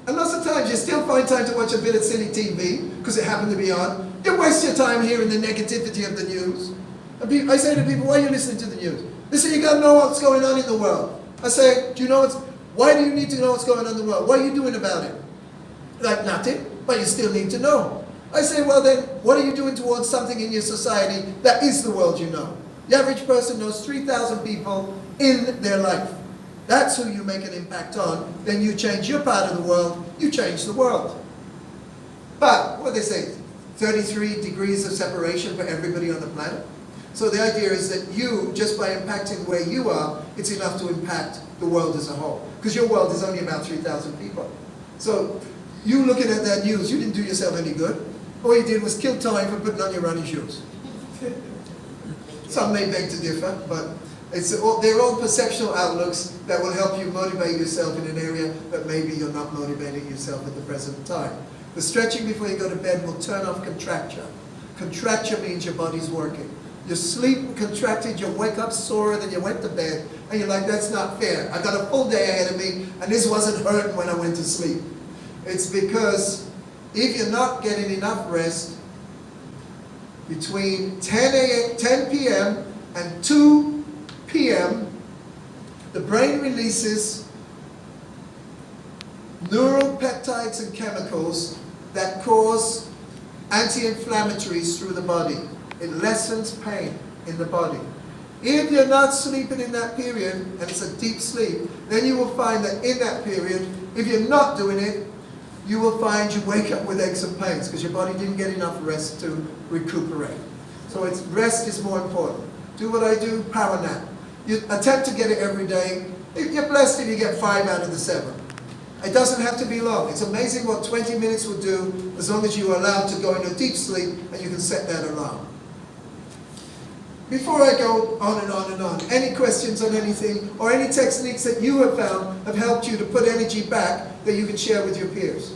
And lots of times you still find time to watch a bit of silly TV because it happened to be on. You waste your time hearing the negativity of the news. And I say to people, why are you listening to the news? They say, you got to know what's going on in the world. I say, why do you need to know what's going on in the world? What are you doing about it? Like nothing, but you still need to know. I say, well then, what are you doing towards something in your society that is the world you know? The average person knows 3,000 people in their life. That's who you make an impact on. Then you change your part of the world, you change the world. But, what do they say? 33 degrees of separation for everybody on the planet. So the idea is that you, just by impacting where you are, it's enough to impact the world as a whole. Because your world is only about 3,000 people. So, you looking at that news, you didn't do yourself any good. All you did was kill time for putting on your running shoes. Some may beg to differ, but they're all perceptual outlooks that will help you motivate yourself in an area that maybe you're not motivating yourself at the present time. The stretching before you go to bed will turn off contracture. Contracture means your body's working. You sleep contracted, you wake up sorer than you went to bed, and you're like, that's not fair. I got a full day ahead of me, and this wasn't hurting when I went to sleep. It's because if you're not getting enough rest, between 10 p.m. and 2 p.m., the brain releases neural peptides and chemicals that cause anti-inflammatories through the body. It lessens pain in the body. If you're not sleeping in that period, and it's a deep sleep, then you will find that in that period, if you're not doing it, you will find you wake up with aches and pains because your body didn't get enough rest to recuperate. So rest is more important. Do what I do, power nap. You attempt to get it every day. You're blessed if you get 5 out of the 7. It doesn't have to be long. It's amazing what 20 minutes will do as long as you are allowed to go into deep sleep and you can set that alarm. Before I go on and on and on, any questions on anything or any techniques that you have found have helped you to put energy back that you can share with your peers?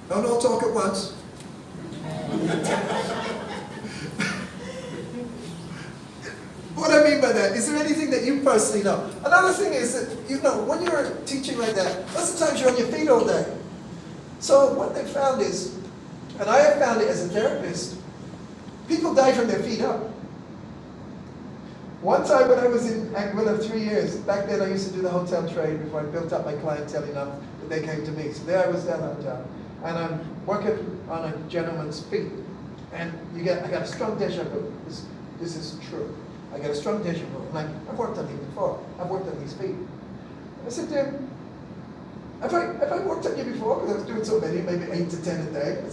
Don't all talk at once. What I mean by that, is there anything that you personally know? Another thing is that, when you're teaching like that, lots of times you're on your feet all day. So what they found is, and I have found it as a therapist, people die from their feet up. One time when I was in Anguilla 3 years, back then I used to do the hotel trade before I built up my clientele enough that they came to me. So there I was down the hotel, and I'm working on a gentleman's feet. And I got a strong deja vu. This is true. I got a strong deja vu. I'm like, I've worked on these before. I've worked on these feet. I said to him, have I worked on you before? Because I was doing so many, maybe 8 to 10 a day. I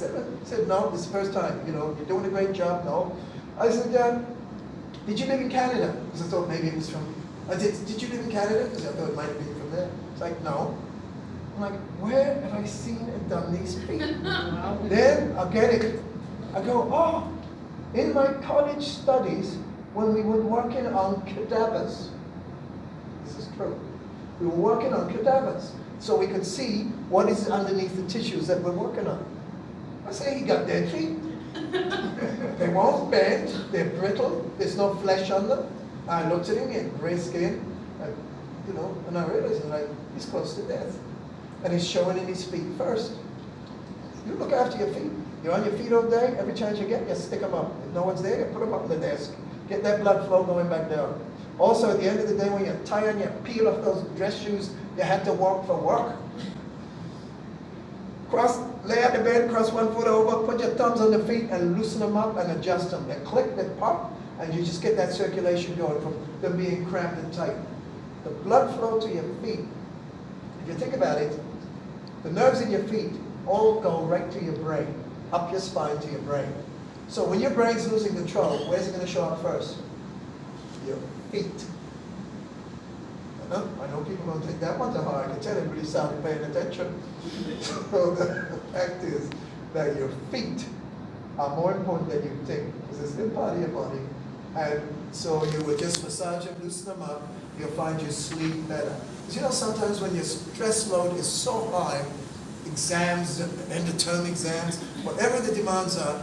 said, no, this is the first time. You're doing a great job. No. I said, did you live in Canada? Because I thought maybe it was from, did you live in Canada? Because I thought it might have been from there. It's like, no. I'm like, where have I seen and done these feet? Then I'll get it. I go, oh, in my college studies, when we were working on cadavers, this is true, we were working on cadavers, so we could see what is underneath the tissues that we're working on. I say, he got dead feet. They won't bend, they're brittle, there's no flesh on them. I looked at him, he had gray skin, and I realized, he's close to death. And he's showing in his feet first. You look after your feet. You're on your feet all day, every chance you get, you stick them up. If no one's there, you put them up on the desk. Get that blood flow going back down. Also, at the end of the day, when you're tired and you peel off those dress shoes you had to walk for work, lay out the bed, cross one foot over, put your thumbs on the feet and loosen them up and adjust them. They click, they pop, and you just get that circulation going from them being cramped and tight. The blood flow to your feet, if you think about it, the nerves in your feet all go right to your brain, up your spine to your brain. So when your brain's losing control, where's it going to show up first? Your feet. I know people don't take that one to heart. I can tell everybody started paying attention. So the fact is that your feet are more important than you think, because they're still part of your body. And so you would just massage them, loosen them up, you'll find you sleep better. Because sometimes when your stress load is so high, exams, end of term exams, whatever the demands are,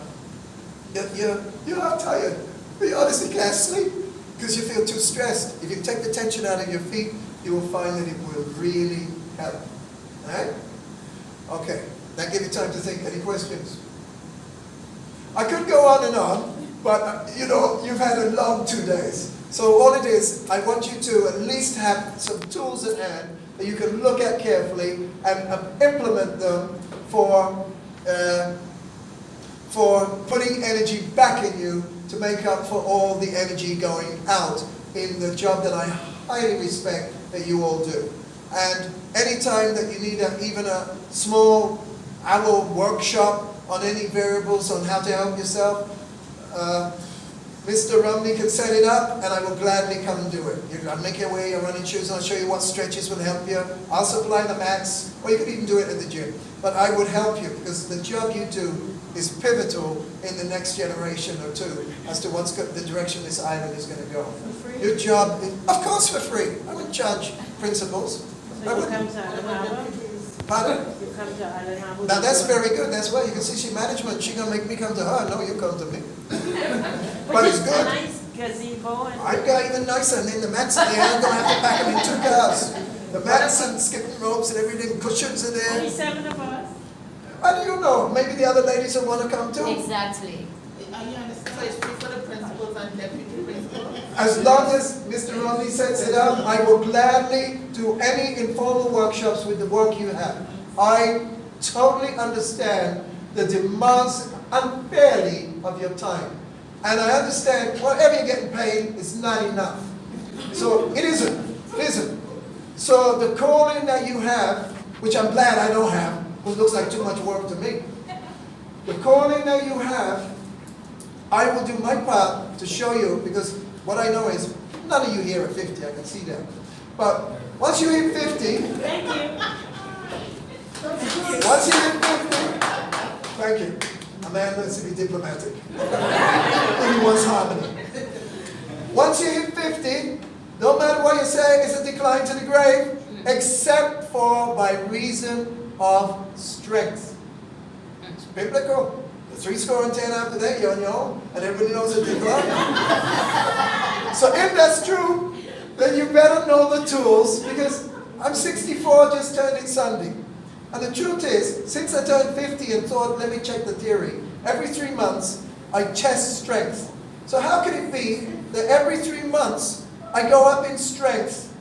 you're not tired, but you honestly can't sleep because you feel too stressed. If you take the tension out of your feet, you will find that it will really help. Right? Okay, that give you time to think. Any questions? I could go on and on, but you know, you've had a long 2 days. So all it is, I want you to at least have some tools at hand that you can look at carefully and implement them for putting energy back in you to make up for all the energy going out in the job that I highly respect that you all do. And anytime that you need even a small hour workshop on any variables on how to help yourself, Mr. Romney can set it up, and I will gladly come and do it. I'll make your way your running shoes, and I'll show you what stretches will help you. I'll supply the mats, or you could even do it at the gym. But I would help you, because the job you do is pivotal in the next generation or two as to the direction this island is going to go. For free? Your job, of course, for free. I wouldn't charge principals. So you come to Island Harbor? Pardon? You come to Island Harbor? Now that's very good. That's why you can see she management. She gonna make me come to her. No, you come to me. But it's good. A nice gazebo. And I've got even nicer, and then the mats in there. I'm gonna have to pack them in 2 cars. The mats and skipping ropes and everything, cushions in only there. 7 of us. How do you know? Maybe the other ladies will want to come too. Exactly. Are you understand? So it's free for the principals and deputy principals? As long as Mr. Romney sets it up, I will gladly do any informal workshops with the work you have. I totally understand the demands unfairly of your time. And I understand whatever you're getting paid is not enough. So it isn't. It isn't. So the calling that you have, which I'm glad I don't have, because it looks like too much work to me. The calling that you have, I will do my part to show you, because what I know is none of you here are 50, I can see that. But once you hit 50, Thank you. once you hit 50, thank you. A man learns to be diplomatic. And he wants harmony. Once you hit 50, no matter what you say, it's a decline to the grave, except for by reason of strength. It's biblical. The 70 after that, you're on your own, and everybody knows a decline. So if that's true, then you better know the tools, because I'm 64, just turned in Sunday. And the truth is, since I turned 50 and thought, let me check the theory, every 3 months, I test strength. So how can it be that every 3 months, I go up in strength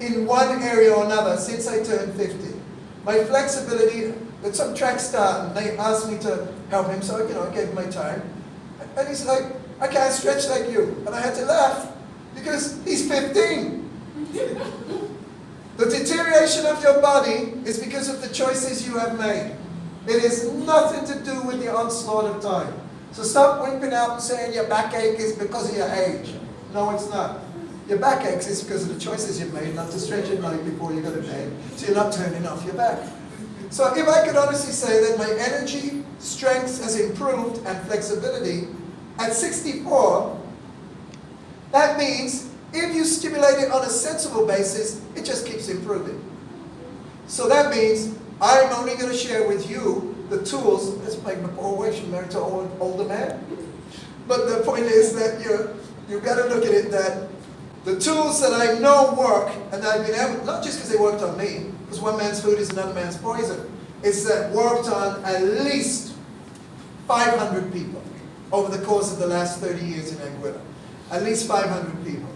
in one area or another since I turned 50? My flexibility, with some track star, and they asked me to help him, so I gave him my time. And he's like, I can't stretch like you. And I had to laugh, because he's 15. The deterioration of your body is because of the choices you have made. It has nothing to do with the onslaught of time. So stop wimping out and saying your backache is because of your age. No, it's not. Your backache is because of the choices you've made not to stretch at night before you go to bed, so you're not turning off your back. So if I could honestly say that my energy, strength has improved, and flexibility, at 64, that means if you stimulate it on a sensible basis, it just keeps improving. So that means I'm only going to share with you the tools. Let's make my poor wife, she's married to an older man. But the point is that you've got to look at it that the tools that I know work, and that I've been able, not just because they worked on me, because one man's food is another man's poison, it's that worked on at least 500 people over the course of the last 30 years in Anguilla. At least 500 people.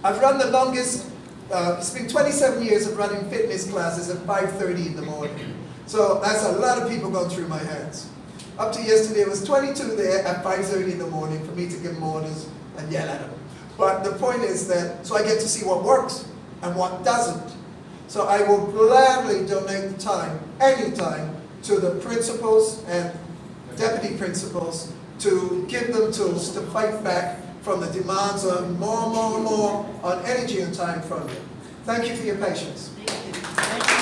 I've run the longest, it's been 27 years of running fitness classes at 5:30 in the morning. So that's a lot of people going through my hands. Up to yesterday, it was 22 there at 5:30 in the morning for me to give them orders and yell at them. But the point is that, so I get to see what works and what doesn't. So I will gladly donate the time, any time, to the principals and deputy principals to give them tools to fight back from the demands of more and more and more on energy and time from you. Thank you for your patience. Thank you.